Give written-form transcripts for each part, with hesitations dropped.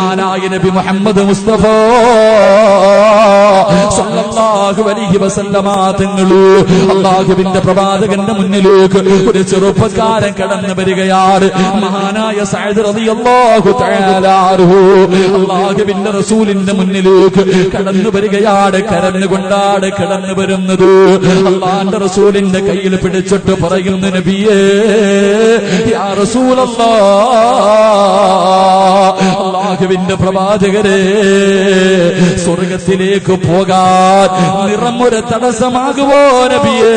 മഹാനായ നബി മുഹമ്മദ് മുസ്തഫ സല്ലല്ലാഹു അലൈഹി വസല്ലമ തങ്ങൾ അല്ലാഹുവിന്റെ പ്രവാചകന്റെ മുന്നിലേക്ക് ഒരു ചെറുപ്പക്കാരൻ കടന്നു വരികയാണ്. മഹാനായ സഅദ് റളിയല്ലാഹു തആല അൻഹു അല്ലാഹുവിന്റെ റസൂലിന്റെ മുന്നിലേക്ക് കടന്നു വരികയാണ്. കരഞ്ഞുകൊണ്ടാണ് കടന്നു വരുന്നത്. അല്ലാഹുവിന്റെ റസൂലിന്റെ കയ്യിൽ പിടിച്ചിട്ട് പറയുന്നു, നബിയേ യാ റസൂലല്ലാഹ്, അല്ലാഹുവിന്റെ പ്രവാചകരെ, സ്വർഗ്ഗത്തിലേക്ക് പോകാൻ നിറമൊരു തടസ്സമാകുമോ നബിയേ?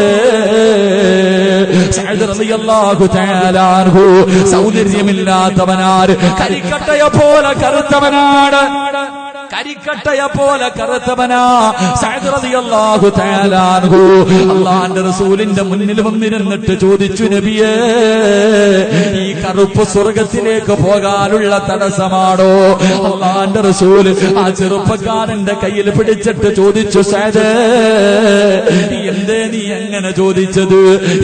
സഅദ് റളിയല്ലാഹു തആല അൻഹു സൗന്ദര്യമില്ലാത്തവനാണ്, കരിക്കട്ടയെ പോലെ കറുത്തവനാണ്, കരിക്കട്ടയെ പോലെ കറുത്തവനാ സഅദ് റളിയല്ലാഹു തആല അൻഹു. അല്ലാഹുവിന്റെ റസൂലിന്റെ മുന്നിൽ വന്നിരുന്നിട്ട് ചോദിച്ചു, നബിയേ ഈ കറുപ്പ് സ്വർഗ്ഗത്തിലേക്ക് പോകാനുള്ള തടസ്സമാണോ? അല്ലാഹുവിന്റെ റസൂൽ ആ ചെറുപ്പക്കാരന്റെ കയ്യിൽ പിടിച്ചിട്ട് ചോദിച്ചു, സഅദ് എന്തേ നീ അങ്ങനെ ചോദിച്ചത്?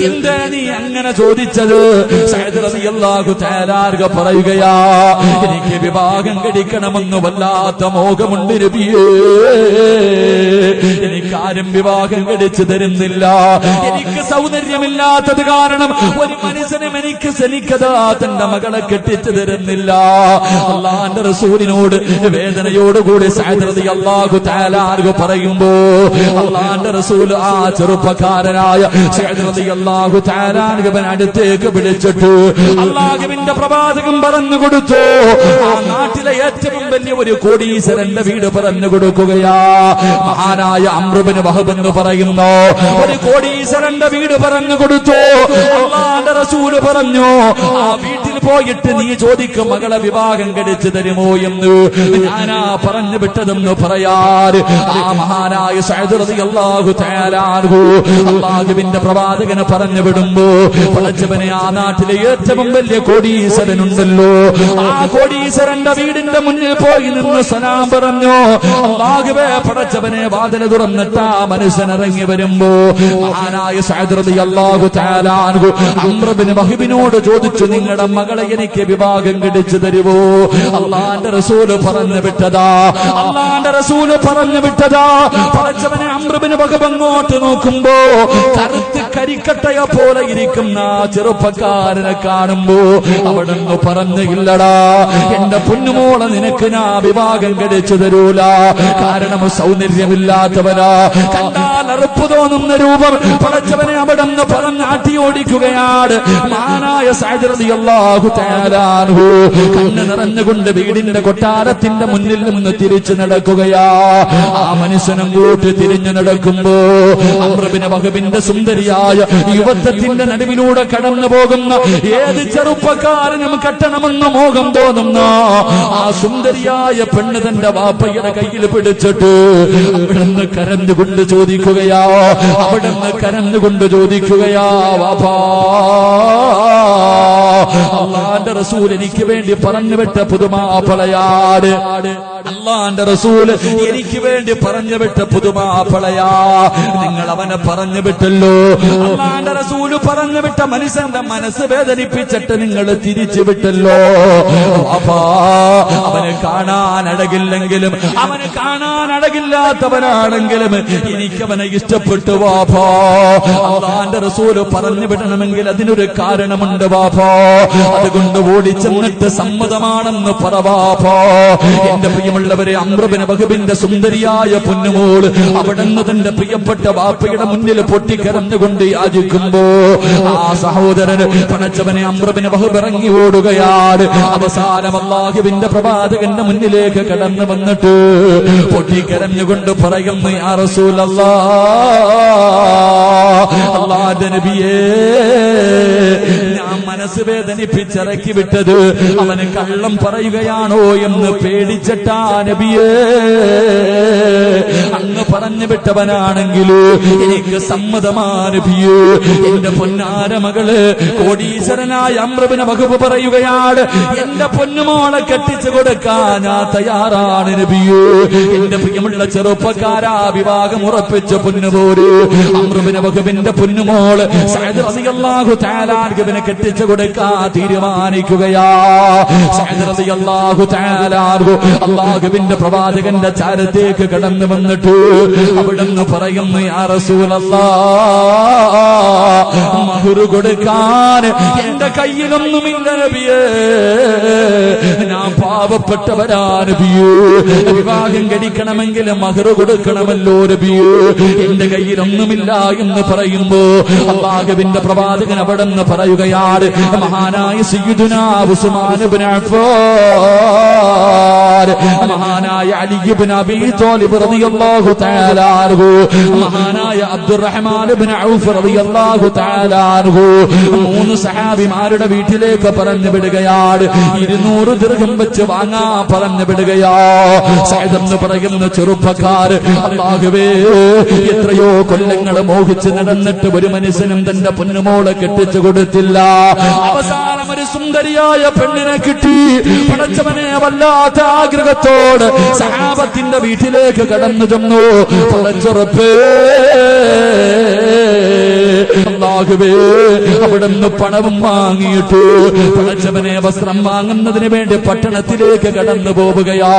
എന്തേ നീ അങ്ങനെ ചോദിച്ചത്? സഅദ് റളിയല്ലാഹു തആല അൻഹു പറയുകയാ, എനിക്ക് വിവാഹം കഴിക്കണമെന്ന് വല്ലാത്ത മോഹമുണ്ട് നബിയേ, എനിക്കാരും വിവാഹം കഴിച്ചു തരുന്നില്ല. എനിക്ക് സൗന്ദര്യമില്ലാത്തത് കാരണം ഒരു മനുഷ്യനും എനിക്ക് ശനിക്കതാ തന്റെ മകളെ കെട്ടിച്ചു തരുന്നില്ല. അല്ലാഹുവിന്റെ റസൂലിനോട് വേദനയോടുകൂടി സഅദ് റളിയല്ലാഹു തആല അൻഹു പറയുമ്പോ അല്ലാഹുവിന്റെ റസൂൽ ആ ചെറുപ്പക്കാരനായ സഅദ് റളിയല്ലാഹു തആല അൻഹുവിനെ അടുത്തേക്ക് വിളിച്ചിട്ട് അല്ലാഹുവിന്റെ പ്രവാചകൻ പറഞ്ഞു കൊടുത്തു, ആ നാട്ടിലെ ഏറ്റവും വലിയ ഒരു കോടീശ്വരന്റെ വീട് പറഞ്ഞു കൊടുക്കുകയാ. മഹാനായ അംർ ഇബ്നു വഹബ് എന്ന് പറയുന്നു ഒരു കോടീശ്വരന്റെ വീട് പറഞ്ഞു കൊടുത്തു. അല്ലാഹുവിന്റെ റസൂൽ പറഞ്ഞു, ആ വീട്ടിൽ പോയിട്ട് നീ ചോദിക്കും മകളെ വിവാഹം കഴിച്ചു തരുമോ എന്ന്. ഞാനാ പറഞ്ഞു വിട്ടതെന്ന് പറയാറ് ആ മഹാനായ സഅദ് റളിയല്ലാഹു തആല അൻഹു അല്ലാഹുവിന്റെ പ്രവാചകനെ പറഞ്ഞു വിടുമ്പോ, പടച്ചവനെ, ആ നാട്ടിലെ ഏറ്റവും വലിയ കോടീശ്വരനുണ്ടല്ലോ, ആ കോടീശ്വരന്റെ വീടിന്റെ മുന്നിൽ പോയി നിന്ന് സലാം പറഞ്ഞു. അല്ലാഹുവേ, പടച്ചവനെ, വാതിൽ തുറന്നിട്ട് ആ മനുഷ്യൻ ഇറങ്ങി വരുമ്പോ മഹാനായ സഅദ് റളിയല്ലാഹു തആല അൻഹു അംർ ഇബ്നു വഹബിനോട് ചോദിച്ചു, നിങ്ങളുടെ മകളെ എനിക്ക് വിവാഹം കഴിച്ചു തരുമോ? അല്ലാഹുവിന്റെ റസൂല് പറഞ്ഞു വിട്ടതാ, അല്ലാഹുവിന്റെ റസൂല് പറഞ്ഞു വിട്ടതാ. പടച്ചവനെ, അംർ ഇബ്നു വഹബ് അങ്ങോട്ട് നോക്കുമ്പോ കറുത്ത് കരിക്കട്ടയെ പോലെ ഇരിക്കുന്ന ചെറുപ്പക്കാരനെ കാണുമ്പോ അവിടുന്ന് പറഞ്ഞു, ഇല്ലടാ എന്റെ പൊന്നുമോളെ നിനക്ക് ഞാൻ വിവാഹം കഴിച്ചു തരൂല, കാരണം സൗന്ദര്യമില്ലാത്തവനാ, കണ്ടാൽ അറുപ്പ് തോന്നുന്ന രൂപം. പടച്ചവനെ അവിടുന്ന് പറഞ്ഞ് ആട്ടിയോടിക്കുകയാണ്. മഹാനായ സഅദ് റളിയല്ലാഹു തആല അൻഹു കണ്ണ് നിറഞ്ഞുകൊണ്ട് വീടിന്റെ കൊട്ടാരത്തിന്റെ മുന്നിൽ നിന്ന് തിരിച്ചു നടക്കുകയാ. ആ മനുഷ്യനും കൂട്ടി തിരിഞ്ഞു നടക്കുമ്പോ അംർ ഇബ്നു വഹബിന്റെ സുന്ദരിയായ യുവത്വത്തിന്റെ നടുവിലൂടെ കടന്നു പോകുന്ന ഏത് ചെറുപ്പക്കാരനും കെട്ടണമെന്ന് മോഹം തോന്നുന്ന ആ സുന്ദരിയായ പെണ്ണ് തന്റെ വാപ്പയുടെ കയ്യിൽ പിടിച്ചിട്ട് അവിടുന്ന് കരഞ്ഞുകൊണ്ട് ചോദിക്കുകയാ, അവിടുന്ന് കരഞ്ഞുകൊണ്ട് ചോദിക്കുകയാ, വാപ്പാ, അല്ലാഹുവിന്റെ റസൂൽ എനിക്ക് വേണ്ടി പറഞ്ഞു വിട്ട പുതുമാപ്പളയാണ്. അല്ലാഹുവിന്റെ റസൂൽ എനിക്ക് വേണ്ടി പറഞ്ഞു വിട്ട പുതുമാപ്പളയാ. നിങ്ങൾ അവനെ പറഞ്ഞു വിട്ടല്ലോ. അല്ലാഹുവിന്റെ റസൂൽ പറഞ്ഞു വിട്ട മനുഷ്യന്റെ മനസ്സ് വേദനിപ്പിച്ചിട്ട് നിങ്ങൾ തിരിച്ചു വിട്ടല്ലോ. വാപ്പാ, അവനെ കാണാൻ അഴകില്ലെങ്കിലും, അവന് കാണാൻ അഴകില്ലാത്തവനാണെങ്കിലും എനിക്കവനെ ഇഷ്ടപ്പെട്ടു വാപ്പാ. അല്ലാഹുവിന്റെ റസൂൽ പറഞ്ഞു വിടണമെങ്കിൽ അതിനൊരു കാരണമുണ്ട് വാപ്പാ. അതുകൊണ്ട് ഓടിച്ചെന്നിട്ട് സമ്മതമാണെന്ന് പറ വാപ്പാ. എന്റെ പ്രിയമുള്ളവരെ, അംർ ഇബ്നു വഹബിന്റെ സുന്ദരിയായ പൊന്നുമോൾ അവിടുന്ന് തന്റെ പ്രിയപ്പെട്ട വാപ്പയുടെ മുന്നിൽ പൊട്ടിക്കരഞ്ഞുകൊണ്ട് യാചിക്കുമ്പോ ആ സഹോദരന് പടച്ചവനെ അംർ ഇബ്നു വഹബ് ഇറങ്ങി ഓടുകയാണ്. അവസാനം അല്ലാഹുവിന്റെ പ്രവാചകന്റെ മുന്നിലേക്ക് കടന്നു വന്നിട്ട് പൊട്ടിക്കരഞ്ഞുകൊണ്ട് പറയുന്നു, യാ റസൂലല്ലാഹ്, അല്ലാഹുവിന്റെ നബിയേ, ഞാൻ മനസ്സ് വേദനിപ്പിച്ചിറക്കി വിട്ടത് അവന് കള്ളം പറയുകയാണോ എന്ന് പേടിച്ചിട്ടാ നബിയേ. അങ്ങ് പറഞ്ഞു വിട്ടവനാണെങ്കിൽ എനിക്ക് സമ്മതമാണ് നബിയേ. എന്റെ പൊന്നാര മകള് കോടീശ്വരനായ അംർ ഇബ്നു വഹബ് പറയുകയാണ്, എന്റെ പൊന്നുമോളെ കെട്ടിച്ചു കൊടുക്കാൻ ഞാൻ തയ്യാറാണ് നബിയേ. എന്റെ പ്രിയമുള്ള ചെറുപ്പക്കാരാ, വിവാഹം ഉറപ്പിച്ച പൊന്നുപോര് അംർ ഇബ്നു വഹബിന്റെ പൊന്നുമോള് സഅദ് റളിയല്ലാഹു തആല അൻഹുവിനെ കെട്ടിച്ചു കൊടുക്കാൻ തീരുമാനിക്കുകയാ. സഅദ് റളിയല്ലാഹു തആല അൻഹു അല്ലാഹുവിന്റെ പ്രവാചകന്റെ ചാരത്തേക്ക് കടന്നു വന്നിട്ട് അവിടുന്ന് പറയുന്നു, യാ റസൂലല്ലാഹ്, മഹർ കൊടുക്കാൻ എന്റെ കയ്യിലൊന്നുമില്ല നബിയേ, ഞാൻ പാവപ്പെട്ടവരാ നബിയേ. വിവാഹം കഴിക്കണമെങ്കിൽ മഹർ കൊടുക്കണമല്ലോ നബിയേ, എന്റെ കയ്യിലൊന്നുമില്ല എന്ന് പറയുമ്പോ അല്ലാഹുവിന്റെ പ്രവാചകൻ അവിടുന്ന് പറയുകയാണ്, മഹാനായ സയ്യിദുനാ ഉസ്മാൻ ഇബ്നു അഫ്ഫാൻ, മഹാനായ അലി ഇബ്നു അബീ ത്വാലിബ് റളിയല്ലാഹു തആല അൻഹു, മഹാനായ അബ്ദുറഹ്മാൻ ഇബ്നു ഔഫ് റളിയല്ലാഹു തആല അൻഹു, 3 സഹാബിമാരുടെ വീട്ടിലേക്ക് പറഞ്ഞു വിടുകയാണ്. 200 ദിർഹം വെച്ച് വാങ്ങാ പറഞ്ഞു വിടുകയാ. സഅദ് എന്ന് പറയുന്ന ചെറുപ്പക്കാർ, അല്ലാഹുവേ, എത്രയോ കൊല്ലങ്ങൾ മോഹിച്ച് നടന്നിട്ട് ഒരു മനുഷ്യനും തന്റെ പൊന്നുമോളെ കെട്ടിച്ചു കൊടുത്തില്ല. അവസാനം ഒരു സുന്ദരിയായ പെണ്ണിനെ കിട്ടി. പടച്ചവനെ, വല്ലാത്ത ആഗ്രഹത്തോട് സഹാബത്തിന്റെ വീട്ടിലേക്ക് കടന്നു ചെന്നു. പടച്ചുറപ്പേ, അല്ലാഹുവേ, അവിടുന്ന് പണവും വാങ്ങിയിട്ടു പടച്ചവനെ വസ്ത്രം വാങ്ങുന്നതിന് വേണ്ടി പട്ടണത്തിലേക്ക് കടന്നു പോവുകയാ.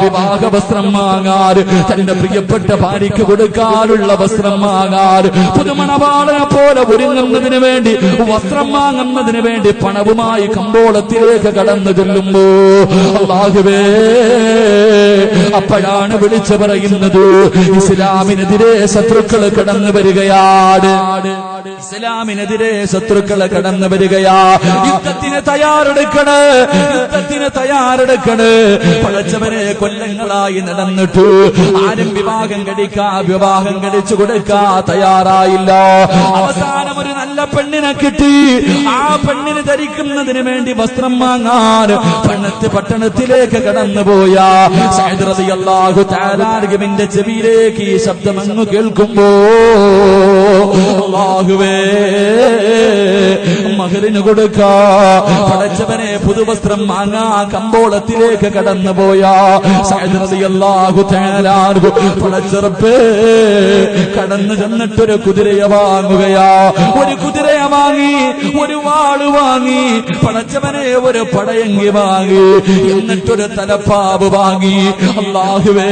വിവാഹ വസ്ത്രം വാങ്ങാൻ, തന്റെ പ്രിയപ്പെട്ട ഭാര്യയ്ക്ക് കൊടുക്കാനുള്ള വസ്ത്രം വാങ്ങാൻ, പുതുമണവാളനെ പോലെ ഒരുങ്ങുന്നതിന് വേണ്ടി വസ്ത്രം വാങ്ങുന്നതിന് വേണ്ടി പണവുമായി കമ്പോളത്തിലേക്ക് കടന്നു ചെല്ലുമ്പോ അല്ലാഹുവേ, അപ്പോഴാണ് വിളിച്ചു പറയുന്നത്, ഇസ്ലാമിനെതിരെ ശത്രുക്കൾ കടന്നു വരികയാണ്. ഇസ്ലാമിനെതിരെ ശത്രുക്കൾ കടന്നു വരികയാ. യുദ്ധത്തിന് തയ്യാറെടുക്കണ്, യുദ്ധത്തിന് തയ്യാറെടുക്കണ്. പടച്ചവനെ, കൊല്ലങ്ങളായി നടന്നിട്ടു ആരും വിവാഹം കഴിച്ചു കൊടുക്കാ തയ്യാറായില്ല. അവസാനം ഒരു നല്ല പെണ്ണിനെ കിട്ടി. ആ പെണ്ണിന് ധരിക്കുന്നതിന് വേണ്ടി വസ്ത്രം വാങ്ങാൻ പട്ടണത്തിലേക്ക് കടന്നുപോയ സഅദ് റളിയല്ലാഹു തആല അൻഹുവിന്റെ ചെവിയിലേക്ക് ഈ ശബ്ദം അങ്ങ് കേൾക്കുമ്പോ, അല്ലാഹുവേ, മഹറിന് കൊടുക്കാ പടച്ചവനെ പുതുവസ്ത്രം വാങ്ങാ കമ്പോളത്തിലേക്ക് കടന്നുപോയ സഅദ് റളിയല്ലാഹു തആല അൻഹു പടച്ചറപ്പേ കടന്നു ചെന്നിട്ടൊരു കുതിരയെ വാങ്ങുകയാ. ഒരു കുതിരയെ വാങ്ങി, ഒരു വാള് വാങ്ങി, പടച്ചവനെ ഒരു പടയങ്കി വാങ്ങി, എന്നിട്ടൊരു തലപ്പാവ് വാങ്ങി. അല്ലാഹുവേ,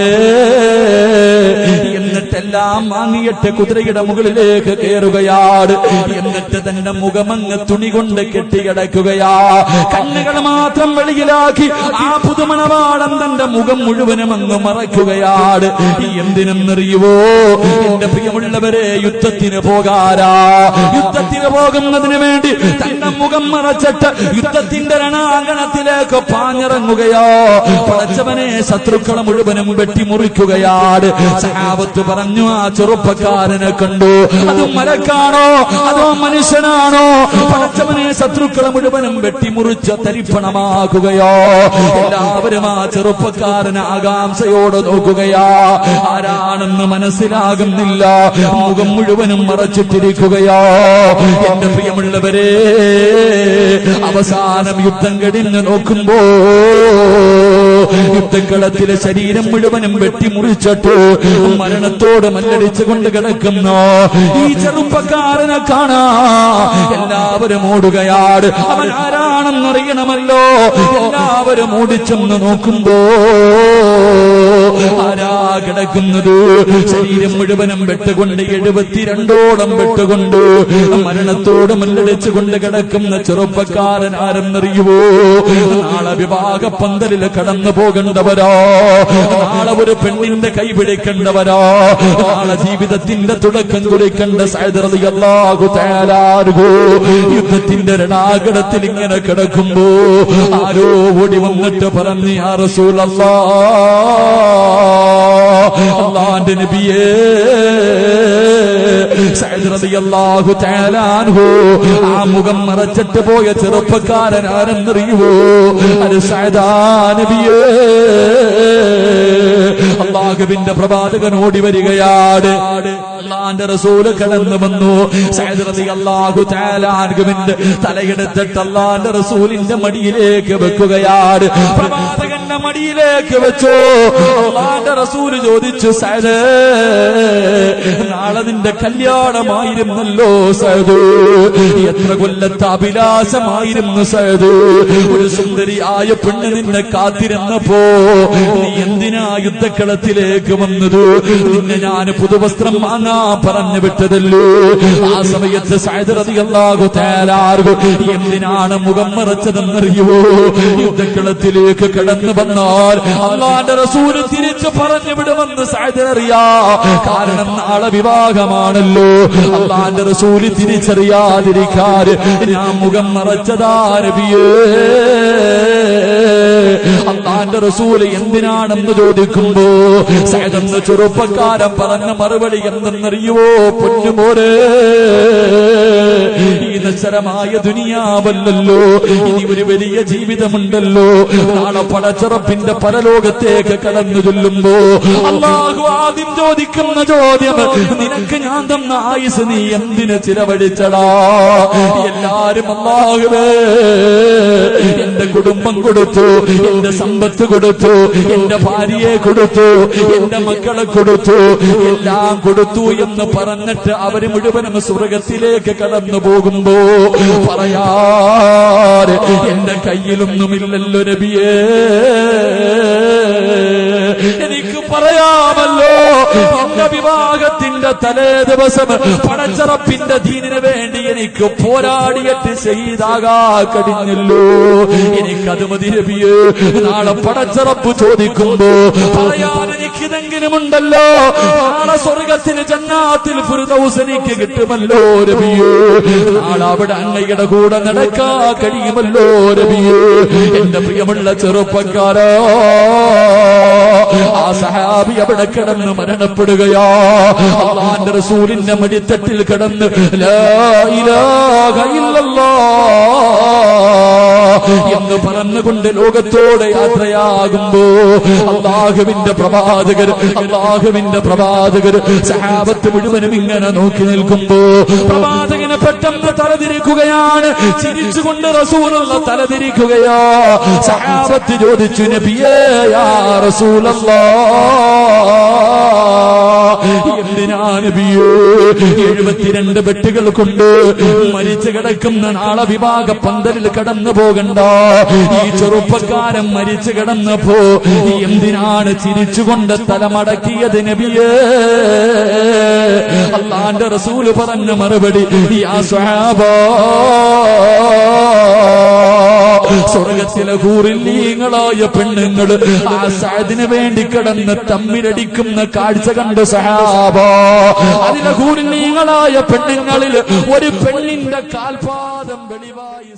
എന്നിട്ടെല്ലാം വാങ്ങിയിട്ട് കുതിരയുടെ മുകളിലേക്ക് കയറുകയാണ്. എന്നിട്ട് തന്റെ മുഖമങ്ങ് തുണി കൊണ്ട് കെട്ടിക്കിടക്കുകയാ. കണ്ണുകൾ മാത്രം വെളിയിലാക്കി ആ പുതുമണവാളൻ തന്റെ മുഖം മുഴുവനും അങ്ങ് മറയ്ക്കുകയാണ്. എന്തിനെന്നറിയുവോ എന്റെ പ്രിയമുള്ളവരെ, യുദ്ധത്തിന് പോകാരാ. യുദ്ധത്തിന് പോകുന്നതിന് വേണ്ടി തന്റെ മുഖം മറച്ചിട്ട് യുദ്ധത്തിന്റെ രണാങ്കണത്തിലേക്ക് പാഞ്ഞിറങ്ങുകയോ. പടച്ചവനെ, ശത്രുക്കളെ മുഴുവനും വെട്ടിമുറിക്കുകയാണ്. സഹാബത്ത് പറഞ്ഞു, ആ ചെറുപ്പക്കാരനെ കണ്ടു, അത് മലക്കാണോ അതോ മനുഷ്യനാണോ? പടച്ചവനെ, ശത്രുക്കളെ മുഴുവനും വെട്ടിമുറിച്ച തരിപ്പണമാക്കുകയോ. എല്ലാവരും ആ ചെറുപ്പക്കാരനെ ആകാംക്ഷയോട് നോക്കുകയാ. ആരാണെന്ന് മനസ്സിലാകുന്നില്ല, മുഖം മുഴുവനും മറച്ചിട്ടിരിക്കുകയോ. എന്റെ പ്രിയമുള്ളവരെ, അവസാനം യുദ്ധം കഴിഞ്ഞ് നോക്കുമ്പോ യുദ്ധക്കളത്തിലെ ശരീരം മുഴുവനും വെട്ടിമുറിച്ചിട്ട് മരണത്തോട് മല്ലടിച്ചു കൊണ്ട് കിടക്കുന്നു ഈ ചെറുപ്പക്കാരനെ കാണാ എല്ലാവരും ഓടുകയാണ്. അവൻ ആരാണെന്നറിയണമല്ലോ. എല്ലാവരും ഓടിച്ചെന്ന് നോക്കുമ്പോ ആരാ കിടക്കുന്നത്? ശരീരം മുഴുവനും വെട്ടുകൊണ്ട് 72ഓളം വെട്ടുകൊണ്ട് മരണത്തോട് മല്ലടിച്ചുകൊണ്ട് കിടക്കുന്ന ചെറുപ്പക്കാരൻ ആരെന്നറിയുവോ? നാളെ വിവാഹ പന്തലിൽ കടന്നു പോകേണ്ടവരോ, നാളെ ഒരു പെണ്ണിന്റെ കൈ പിടിക്കേണ്ടവരോ, നാളെ ജീവിതത്തിന്റെ തുടക്കം കുറിക്കേണ്ട സഅദ് റളിയല്ലാഹു തആല അൻഹു യുദ്ധത്തിന്റെ രണാകണത്തിൽ ഇങ്ങനെ കിടക്കുമ്പോ ആരോ ഓടി വന്നിട്ട് പറഞ്ഞു, യാ റസൂലല്ലാഹ്, അല്ലാഹുവിന്റെ നബിയേ, സഅദ് റളിയല്ലാഹു തആല അൻഹു ആ മുഖം മറച്ചിട്ട് പോയ ചെറുപ്പക്കാരൻ ആരെന്നറിയുവോ? അത് സഅദ് നബിയേ. അല്ലാഹുവിന്റെ പ്രവാചകൻ ഓടി വരികയാണ്. അല്ലാഹുവിന്റെ റസൂല് കടന്നു വന്നു. സഅദ് റളിയല്ലാഹു തആല അൻഹുവിന്റെ തലയെടുത്തിട്ട് അല്ലാഹുവിന്റെ റസൂലിന്റെ മടിയിലേക്ക് വെക്കുകയാണ്. പ്രവാചകന്റെ മടിയിലേക്ക് വെച്ചു. അല്ലാഹുവിന്റെ റസൂല് ചോദിച്ചു, സഅദ്, നാളെ നിന്റെ കല്യാണമായിരുന്നല്ലോ സഅദ്, എത്ര കൊല്ലത്തെ അഭിലാഷമായിരുന്നു സഅദ്, ഒരു സുന്ദരിയായ പെണ്ണ് നിന്നെ കാത്തിരുന്നപ്പോ നീ എന്തിനാ യുദ്ധക്കളത്തിലേക്ക് വന്നത്? നിന്നെ ഞാൻ പുതുവസ്ത്രം വാങ്ങാൻ പറഞ്ഞു വിട്ടതല്ലോ. ആ സമയത്ത് സഅദ് റളിയല്ലാഹു തആല എന്തിനാണ് മുഖം മറച്ചതെന്നറിയുവോ? യുദ്ധക്കളത്തിലേക്ക് കടന്നു വന്നാൽ അല്ലാഹുവിന്റെ റസൂല് തിരിച്ചു പറഞ്ഞു വിടുമെന്ന് സഅദ് അറിയാ. കാരണം നാളെ വിവാഹമാണല്ലോ. അല്ലാഹുവിന്റെ റസൂല് തിരിച്ചറിയാതിരിക്കാൻ ഞാൻ മുഖം മറച്ചതാ നബിയേ. അല്ലാഹുവിന്റെ റസൂല് എന്തിനാണെന്ന് ചോദിക്കുമ്പോ സഅദ് എന്ന ചെറുപ്പക്കാരൻ പറഞ്ഞ മറുപടി എന്തെന്നറിയുവോ? പൊന്നുമോരെ, ഈ നശ്വരമായ ദുനിയാവല്ലല്ലോ, ഇനി ഒരു വലിയ ജീവിതമുണ്ടല്ലോ. നാളെ പടച്ചറപ്പിന്റെ പരലോകത്തേക്ക് കടന്നു ചൊല്ലുമ്പോ അല്ലാഹു ആദ്യം ചോദിക്കുന്ന ചോദ്യം, നിനക്ക് ഞാൻ തന്ന ആയുസ് നീ എന്തിന് ചിലവഴിച്ചടാ? എല്ലാരും അല്ലാഹുവേ എന്റെ കുടുംബം കൊടുത്തു, എന്റെ സമ്പത്ത് കൊടുത്തു, എന്റെ ഭാര്യയെ കൊടുത്തു, എന്റെ മക്കളെ കൊടുത്തു, എല്ലാം കൊടുത്തു എന്ന് പറഞ്ഞിട്ട് അവര് മുഴുവനും സ്വർഗത്തിലേക്ക് കടന്നു പോകുമ്പോ പറയാറ് എന്റെ കയ്യിലൊന്നുമില്ലല്ലോ നബിയേ. എനിക്ക് പറയാമല്ലോ, എന്റെ വിവാഹത്തിന്റെ തലേ ദിവസം പടച്ചറപ്പിന്റെ ദീനിന് വേണ്ടി എനിക്ക് പോരാടിയിട്ട് ഷഹീദാകാ കഴിഞ്ഞല്ലോ. എനിക്കത് മതി നബിയേ. നാളെ പടച്ചറപ്പ് ചോദിക്കുമ്പോ പറയാൻ എനിക്കിതെങ്കിലും ഉണ്ടല്ലോ. നാളെ സ്വർഗത്തിന് ജന്നാത്തിൽ ഫിർദൗസ് എനിക്ക് കിട്ടുമല്ലോ നബിയേ. നാളെ അവിടെ അങ്ങയുടെ കൂടെ നടക്കാ കഴിയുമല്ലോ നബിയേ. എന്റെ പ്രിയമുള്ള ചെറുപ്പക്കാരാ, ആ സഹാബി അവിടെ കിടന്ന് മരണപ്പെടുകയാ. അല്ലാഹുവിന്റെ റസൂലിന്റെ മടിത്തട്ടിൽ കിടന്ന് ലാ ഇലാഹ ഇല്ലല്ലാഹ് എന്ന് പറഞ്ഞുകൊണ്ട് ലോകത്തോടെ യാത്രയാകുമ്പോ അല്ലാഹുവിന്റെ പ്രവാചകർ സഹാബത്ത് മുഴുവനും ഇങ്ങനെ നോക്കി നിൽക്കുമ്പോ പ്രവാചകനെ പെട്ടെന്ന് തലതിരിക്കുകയാണ്. ചിരിച്ചുകൊണ്ട് റസൂലുള്ള തലതിരിക്കുകയാ. സഹാബത്ത് ചോദിച്ചു, നബിയേ യാ റസൂലല്ലാഹ്, എന്തിനാ നബിയേ 72 വെട്ടുകൾ കൊണ്ട് മരിച്ചു കിടക്കുന്ന നാളെ വിവാഹ പന്തലിൽ കടന്നു പോകണ്ട? ഈ ചെറുപ്പക്കാരൻ മരിച്ചു കിടന്നപ്പോ എന്തിനാണ് ചിരിച്ചുകൊണ്ട് തലമടക്കിയത് നബിയേ? അല്ലാഹുവിന്റെ റസൂല് പറഞ്ഞ മറുപടി, യാ സ്വഹാബാ, സ്വർഗത്തിലെ ഹൂറില്ലീങ്ങളായ പെണ്ണുങ്ങൾ ആ സഅദിന് വേണ്ടി കിടന്ന് തമ്മിലടിക്കുന്ന കാഴ്ച കണ്ട് സഹാബാ. അതിലെ ഹൂറില്ലീങ്ങളായ പെണ്ണുങ്ങളിൽ ഒരു പെണ്ണിന്റെ കാൽപാദം വെളിവായി